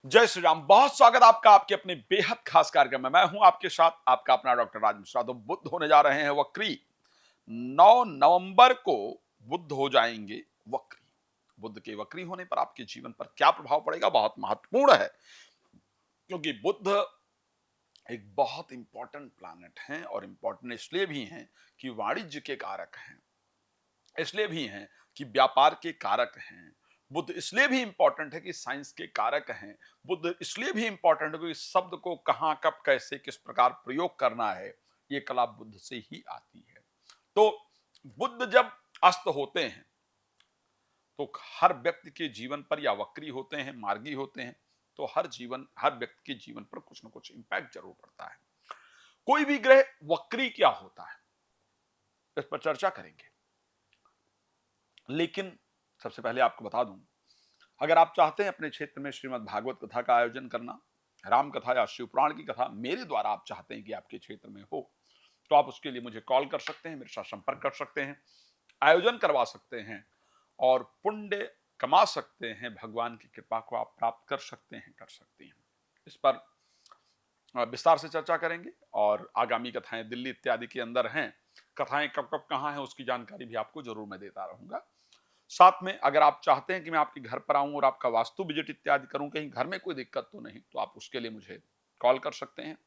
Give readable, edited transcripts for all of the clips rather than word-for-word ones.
जय श्री राम। बहुत स्वागत आपका आपके अपने बेहद खास कार्यक्रम में। मैं हूं आपके साथ आपका अपना डॉक्टर राज मिश्रा। तो बुद्ध होने जा रहे हैं वक्री। 9 नवंबर को बुद्ध हो जाएंगे वक्री। बुद्ध के वक्री होने पर आपके जीवन पर क्या प्रभाव पड़ेगा, बहुत महत्वपूर्ण है, क्योंकि बुद्ध एक बहुत इंपॉर्टेंट प्लैनेट हैं और इंपॉर्टेंट इसलिए भी हैं कि वाणिज्य के कारक हैं, इसलिए भी हैं कि व्यापार के कारक हैं। बुद्ध इसलिए भी इंपॉर्टेंट है कि साइंस के कारक हैं। बुद्ध इसलिए भी इंपॉर्टेंट है कि शब्द को कहां, कब, कैसे, किस प्रकार प्रयोग करना है, ये कला बुद्ध से ही आती है। तो बुद्ध जब अस्त होते हैं तो हर व्यक्ति के जीवन पर, या वक्री होते हैं, मार्गी होते हैं, तो हर व्यक्ति के जीवन पर कुछ ना कुछ इंपैक्ट जरूर पड़ता है। कोई भी ग्रह वक्री क्या होता है, इस पर चर्चा करेंगे। लेकिन सबसे पहले आपको बता दूं, अगर आप चाहते हैं अपने क्षेत्र में श्रीमद् भागवत कथा का आयोजन करना, राम कथा या शिव पुराण की कथा मेरे द्वारा आप चाहते हैं कि आपके क्षेत्र में हो, तो आप उसके लिए मुझे कॉल कर सकते हैं, मेरे साथ संपर्क कर सकते हैं, आयोजन करवा सकते हैं और पुण्य कमा सकते हैं। भगवान की कृपा को आप प्राप्त कर सकते हैं, कर सकती हैं। इस पर विस्तार से चर्चा करेंगे और आगामी कथाएं दिल्ली इत्यादि के अंदर हैं। कथाएं कब कब कहां हैं उसकी जानकारी भी आपको जरूर मैं देता रहूंगा। साथ में अगर आप चाहते हैं कि मैं आपके घर पर आऊं और आपका वास्तु विजिट इत्यादि करूं, कहीं घर में कोई दिक्कत तो नहीं, तो आप उसके लिए मुझे कॉल कर सकते हैं।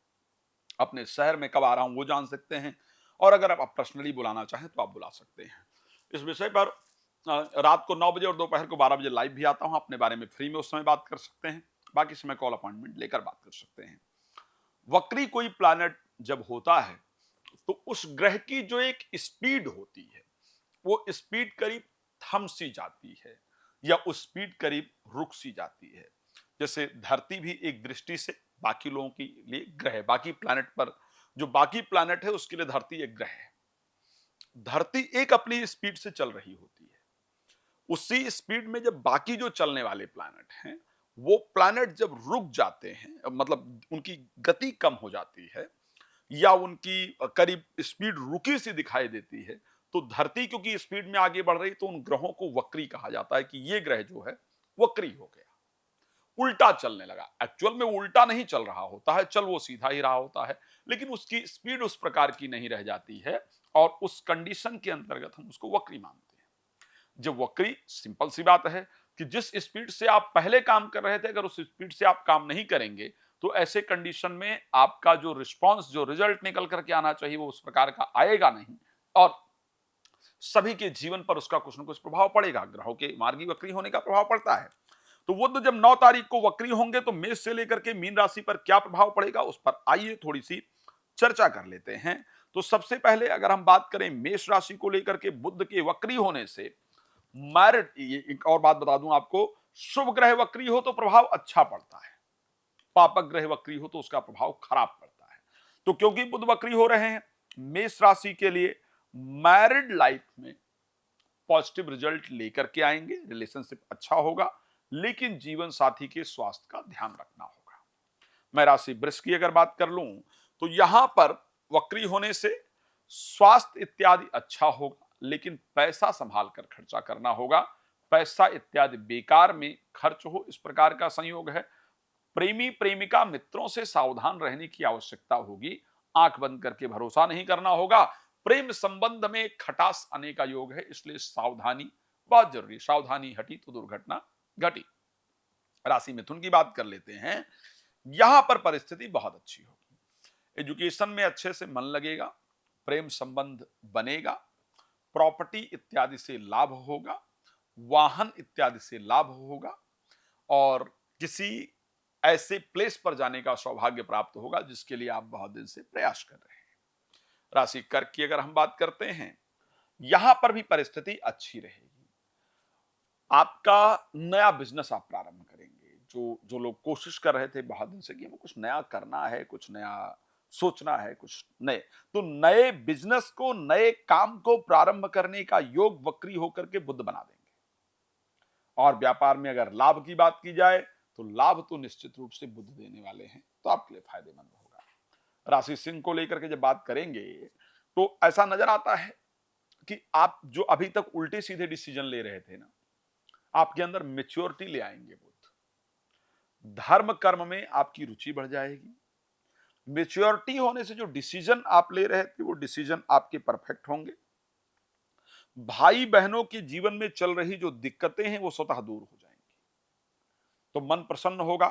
अपने शहर में कब आ रहा हूं वो जान सकते हैं, और अगर आप पर्सनली बुलाना चाहें तो आप बुला सकते हैं। इस विषय पर रात को 9 बजे और दोपहर को 12 बजे लाइव भी आता हूं, अपने बारे में फ्री में उस समय बात कर सकते हैं। बाकी समय कॉल अपॉइंटमेंट लेकर बात कर सकते हैं। वक्री कोई प्लैनेट जब होता है तो उस ग्रह की जो एक स्पीड होती है, वो स्पीड करीब थम सी जाती है, या उस स्पीड करीब रुक सी जाती है। जैसे धरती भी एक दृष्टि से बाकी लोगों के लिए ग्रह है, बाकी प्लैनेट पर जो बाकी प्लैनेट है उसके लिए धरती एक ग्रह है। धरती एक अपनी स्पीड से चल रही होती है, उसी स्पीड में जब बाकी जो चलने वाले प्लैनेट हैं, वो प्लैनेट जब रुक जाते हैं, मतलब उनकी गति कम हो जाती है या उनकी करीब स्पीड रुकी सी दिखाई देती है, तो धरती क्योंकि स्पीड में आगे बढ़ रही, तो उन ग्रहों को वक्री कहा जाता है कि ये ग्रह जो है वक्री हो गया, उल्टा चलने लगा। एक्चुअल में वो उल्टा नहीं चल रहा होता है, चल वो सीधा ही रहा होता है, लेकिन उसकी स्पीड उस प्रकार की नहीं रह जाती है, और उस कंडीशन के अंतर्गत हम उसको वक्री मानते हैं। जब वक्री, सिंपल सी बात है कि जिस स्पीड से आप पहले काम कर रहे थे, अगर उस स्पीड से आप काम नहीं करेंगे, तो ऐसे कंडीशन में आपका जो रिस्पांस, जो रिजल्ट निकल करके आना चाहिए, वो उस प्रकार का आएगा नहीं, और सभी के जीवन पर उसका कुछ न कुछ प्रभाव पड़ेगा। ग्रहों के मार्गी वक्री होने का प्रभाव पड़ता है। तो बुध जब 9 तारीख को वक्री होंगे तो मेष से लेकर के मीन राशि पर क्या प्रभाव पड़ेगा, उस पर आइए थोड़ी सी चर्चा कर लेते हैं। तो सबसे पहले अगर हम बात करें मेष राशि को लेकर के बुध के वक्री होने से, मैरिड, ये एक और बात बता दूं आपको, शुभ ग्रह वक्री हो तो प्रभाव अच्छा पड़ता है, पापक ग्रह वक्री हो तो उसका प्रभाव खराब पड़ता है। तो क्योंकि बुध वक्री हो रहे हैं, मेष राशि के लिए मैरिड लाइफ में पॉजिटिव रिजल्ट लेकर के आएंगे, रिलेशनशिप अच्छा होगा, लेकिन जीवन साथी के स्वास्थ्य का ध्यान रखना होगा। मैं राशि वृष की अगर बात कर लूं, तो यहां पर वक्री होने से स्वास्थ्य इत्यादि अच्छा होगा, लेकिन पैसा संभाल कर खर्चा करना होगा। पैसा इत्यादि बेकार में खर्च हो, इस प्रकार का संयोग है। प्रेमी प्रेमिका मित्रों से सावधान रहने की आवश्यकता होगी। आंख बंद करके भरोसा नहीं करना होगा। प्रेम संबंध में खटास आने का योग है, इसलिए सावधानी बहुत जरूरी। सावधानी हटी तो दुर्घटना घटी। राशि मिथुन की बात कर लेते हैं। यहां पर परिस्थिति बहुत अच्छी होगी। एजुकेशन में अच्छे से मन लगेगा, प्रेम संबंध बनेगा, प्रॉपर्टी इत्यादि से लाभ होगा, वाहन इत्यादि से लाभ होगा, और किसी ऐसे प्लेस पर जाने का सौभाग्य प्राप्त होगा जिसके लिए आप बहुत दिन से प्रयास कर रहे हैं। राशि कर्क की अगर हम बात करते हैं, यहां पर भी परिस्थिति अच्छी रहेगी। आपका नया बिजनेस आप प्रारंभ करेंगे। जो जो लोग कोशिश कर रहे थे बहुत दिन से कि हमें कुछ नया करना है, कुछ नया सोचना है, कुछ नए, तो नए बिजनेस को, नए काम को प्रारंभ करने का योग वक्री होकर के बुध बना देंगे। और व्यापार में अगर लाभ की बात की जाए, तो लाभ तो निश्चित रूप से बुध देने वाले हैं, तो आपके लिए फायदेमंद होगा। राशि सिंह को लेकर के जब बात करेंगे, तो ऐसा नजर आता है कि आप जो अभी तक उल्टे सीधे डिसीजन ले रहे थे ना, आपके अंदर मेच्योरिटी ले आएंगे बुध। धर्म कर्म में आपकी रुचि बढ़ जाएगी। मैच्योरिटी होने से जो डिसीजन आप ले रहे थे वो डिसीजन आपके परफेक्ट होंगे। भाई बहनों के जीवन में चल रही जो दिक्कतें हैं वो स्वतः दूर हो जाएंगी। तो मन प्रसन्न होगा।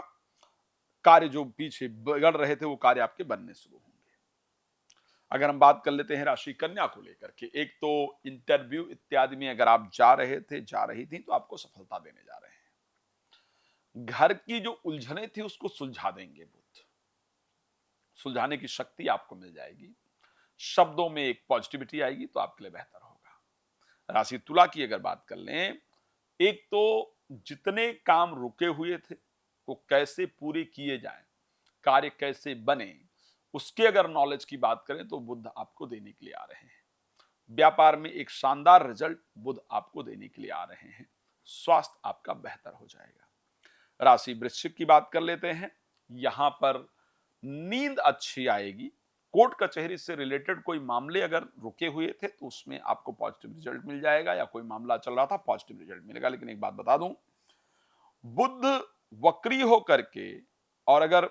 कार्य जो पीछे बिगड़ रहे थे वो कार्य आपके बनने शुरू होंगे। अगर हम बात कर लेते हैं राशि कन्या को लेकर के, एक तो इंटरव्यू इत्यादि में अगर आप जा रहे थे, जा रही थी, तो आपको सफलता देने जा रहे हैं। घर की जो उलझने थी उसको सुलझा देंगे बुध। सुलझाने की शक्ति आपको मिल जाएगी। शब्दों में एक पॉजिटिविटी आएगी तो आपके लिए बेहतर होगा। राशि तुला की अगर बात कर लें, एक तो जितने काम रुके हुए थे वो कैसे पूरे किए जाएं, कार्य कैसे बने, उसके अगर नॉलेज की बात करें तो बुध आपको देने के लिए आ रहे हैं। व्यापार में एक शानदार रिजल्ट बुध आपको देने के लिए आ रहे हैं। स्वास्थ्य आपका बेहतर हो जाएगा। राशि वृश्चिक की बात कर लेते हैं। यहां पर नींद अच्छी आएगी। कोर्ट कचहरी से रिलेटेड कोई मामले अगर रुके हुए थे तो उसमें आपको पॉजिटिव रिजल्ट मिल जाएगा, या कोई मामला चल रहा था पॉजिटिव रिजल्ट मिलेगा। लेकिन एक बात बता दूं, बुध वक्री होकर के, और अगर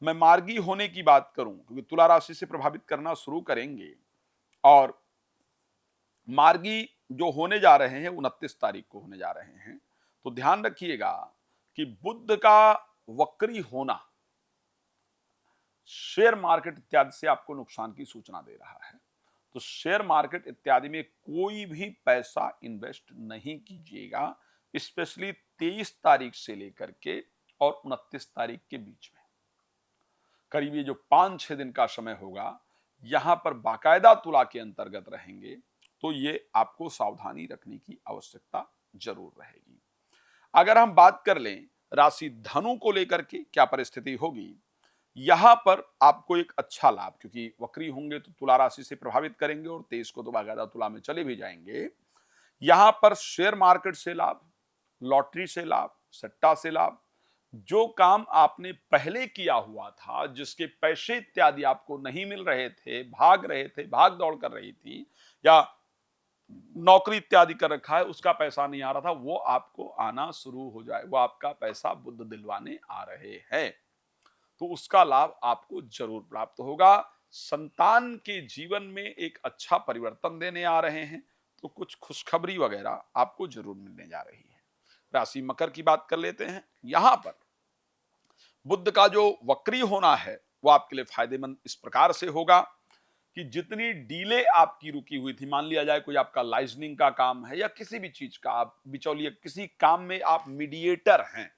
मैं मार्गी होने की बात करूं, क्योंकि तुला राशि से प्रभावित करना शुरू करेंगे, और मार्गी जो होने जा रहे हैं 29 तारीख को होने जा रहे हैं, तो ध्यान रखिएगा कि बुध का वक्री होना शेयर मार्केट इत्यादि से आपको नुकसान की सूचना दे रहा है। तो शेयर मार्केट इत्यादि में कोई भी पैसा इन्वेस्ट नहीं कीजिएगा, स्पेशली 23 तारीख से लेकर के और 29 तारीख के बीच में। करीब ये जो 5-6 दिन का समय होगा, यहां पर बाकायदा तुला के अंतर्गत रहेंगे, तो ये आपको सावधानी रखने की आवश्यकता जरूर रहेगी। अगर हम बात कर लें राशि धनु को लेकर के क्या परिस्थिति होगी, यहां पर आपको एक अच्छा लाभ, क्योंकि वक्री होंगे तो तुला राशि से प्रभावित करेंगे और 23 को तो बाकायदा तुला में चले भी जाएंगे। यहां पर शेयर मार्केट से लाभ, लॉटरी से लाभ, सट्टा से लाभ, जो काम आपने पहले किया हुआ था, जिसके पैसे इत्यादि आपको नहीं मिल रहे थे, भाग रहे थे, भाग दौड़ कर रही थी, या नौकरी इत्यादि कर रखा है, उसका पैसा नहीं आ रहा था, वो आपको आना शुरू हो जाए। वो आपका पैसा बुध दिलवाने आ रहे हैं, तो उसका लाभ आपको जरूर प्राप्त होगा। संतान के जीवन में एक अच्छा परिवर्तन देने आ रहे हैं, तो कुछ खुशखबरी वगैरह आपको जरूर मिलने जा रही है। राशि मकर की बात कर लेते हैं। यहां पर बुध का जो वक्री होना है वो आपके लिए फायदेमंद इस प्रकार से होगा कि जितनी डीले आपकी रुकी हुई थी, मान लिया जाए कोई आपका लाइजनिंग का काम है या किसी भी चीज का आप बिचौलिए, किसी काम में आप मीडिएटर हैं,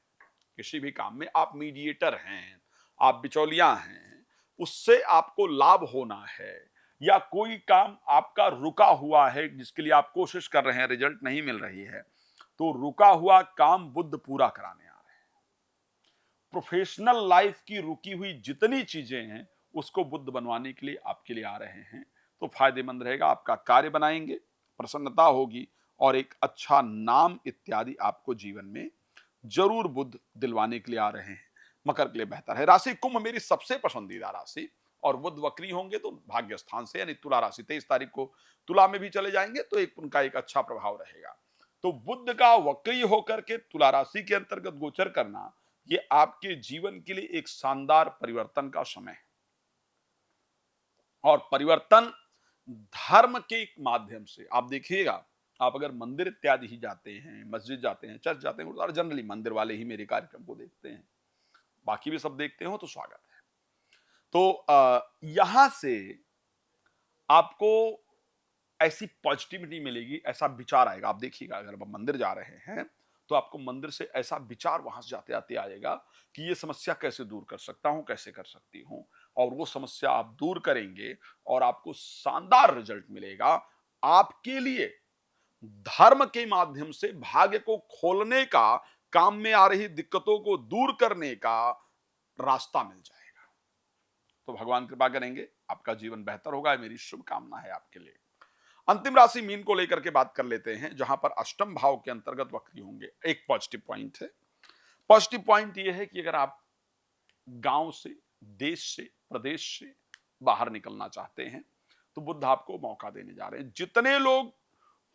किसी भी काम में आप मीडिएटर हैं, आप बिचौलिया हैं, उससे आपको लाभ होना है, या कोई काम आपका रुका हुआ है जिसके लिए आप कोशिश कर रहे हैं, रिजल्ट नहीं मिल रही है, तो रुका हुआ काम बुध पूरा कराने आ रहे हैं। प्रोफेशनल लाइफ की रुकी हुई जितनी चीजें हैं उसको बुध बनवाने के लिए आपके लिए आ रहे हैं, तो फायदेमंद रहेगा। आपका कार्य बनाएंगे, प्रसन्नता होगी, और एक अच्छा नाम इत्यादि आपको जीवन में जरूर बुध दिलवाने के लिए आ रहे हैं। मकर के लिए बेहतर है। राशि कुंभ मेरी सबसे पसंदीदा राशि, और बुध वक्री होंगे तो भाग्य स्थान से यानी तुला राशि 23 तारीख को तुला में भी चले जाएंगे, तो एक उनका एक अच्छा प्रभाव रहेगा। तो बुध का वक्री होकर के तुला राशि के अंतर्गत गोचर करना, ये आपके जीवन के लिए एक शानदार परिवर्तन का समय है। और परिवर्तन धर्म के माध्यम से आप देखिएगा, आप अगर मंदिर इत्यादि ही जाते हैं, मस्जिद जाते हैं, चर्च जाते हैं, गुरुद्वारा, जनरली मंदिर वाले ही मेरे कार्यक्रम को देखते हैं, बाकी भी सब देखते हो तो स्वागत है। तो यहां से आपको ऐसी पॉजिटिविटी मिलेगी, ऐसा विचार आएगा। आप देखिएगा, अगर आप मंदिर जा रहे हैं तो आपको मंदिर से ऐसा विचार वहां से जाते आते आएगा कि ये समस्या कैसे दूर कर सकता हूं, कैसे कर सकती हूं, और वो समस्या आप दूर करेंगे और आपको शानदार रिजल्ट मिलेगा। आपके लिए धर्म के माध्यम से भाग्य को खोलने का, काम में आ रही दिक्कतों को दूर करने का रास्ता मिल जाएगा। तो भगवान कृपा करेंगे, आपका जीवन बेहतर होगा, मेरी शुभकामना है आपके लिए। अंतिम राशि मीन को लेकर के बात कर लेते हैं, जहां पर अष्टम भाव के अंतर्गत वक्री होंगे। एक पॉजिटिव पॉइंट है। पॉजिटिव पॉइंट यह है कि अगर आप गांव से, देश से, प्रदेश से बाहर निकलना चाहते हैं तो बुध आपको मौका देने जा रहे हैं। जितने लोग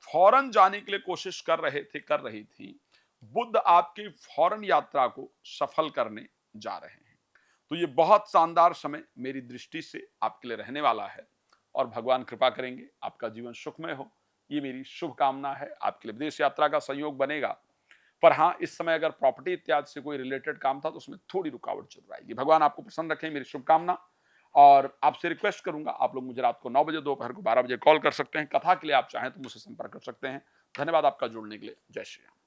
फॉरेन जाने के लिए कोशिश कर रहे थे, कर रही थी, बुध आपकी फॉरेन यात्रा को सफल करने जा रहे हैं। तो ये बहुत शानदार समय मेरी दृष्टि से आपके लिए रहने वाला है और भगवान कृपा करेंगे आपका जीवन सुखमय हो, ये मेरी शुभकामना है। आपके लिए विदेश यात्रा का संयोग बनेगा, पर हाँ, इस समय अगर प्रॉपर्टी इत्यादि से कोई रिलेटेड काम था तो उसमें थोड़ी रुकावट जरूर आएगी। भगवान आपको प्रसन्न रखें, मेरी शुभकामना। और आपसे रिक्वेस्ट करूंगा, आप लोग मुझे रात को 9 बजे, दोपहर को 12 बजे कॉल कर सकते हैं। कथा के लिए आप चाहें तो मुझसे संपर्क कर सकते हैं। धन्यवाद आपका जुड़ने के लिए। जय श्री राम।